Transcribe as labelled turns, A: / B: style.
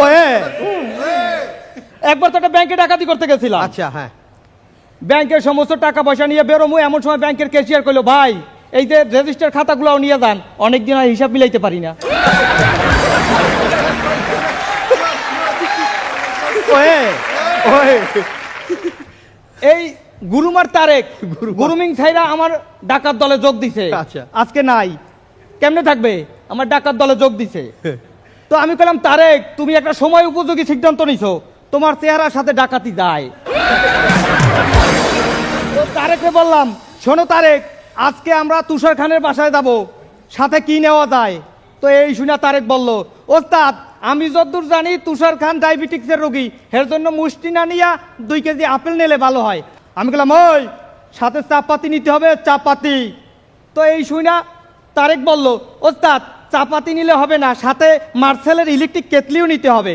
A: Way একবার তো একটা ব্যাংকে ডাকাতি করতে গেছিলাম।
B: আচ্ছা, হ্যাঁ।
A: ব্যাংকের সমস্ত টাকা পয়সা নিয়ে বেরোমু, এমন সময় ব্যাংকের ক্যাশিয়ার কইলো, ভাই এই যে রেজিস্টার খাতাগুলোও নিয়ে যান, অনেকদিন আর হিসাব মিলাইতে পারি না। ওয়ে ওয়ে এই গুরুমার তারেক গুরুমিং ছাইরা আমার ডাকাত দলে যোগ দিছে।
B: আচ্ছা।
A: আজকে নাই, কেমনে থাকবে? আমার ডাকাত দলে যোগ দিছে। তো আমি বললাম, তারেক তুমি একটা সময় উপযোগী সিদ্ধান্ত নিছো, তোমার চেহারার সাথে ডাকাতি যায়। তো তারেককে বললাম, শোনো তারেক, আজকে আমরা তুষার খানের বাসায় যাব, সাথে কি নেওয়া যায়? তো এই শুনে তারেক বলল, ওস্তাদ আমি যতদূর জানি তুষার খান ডায়াবেটিক্সের রোগী, এর জন্য মুষ্টি না নিয়া 2 কেজি আপেল নিলে ভালো হয়। আমি বললাম, ওই সাথে চাপাতি নিতে হবে, চাপাতি। তো এই শুনা তারেক বলল, ওস্তাদ চাপাতি নিলে হবে না, সাথে মার্সেলের ইলেকট্রিক কেটলিও নিতে হবে।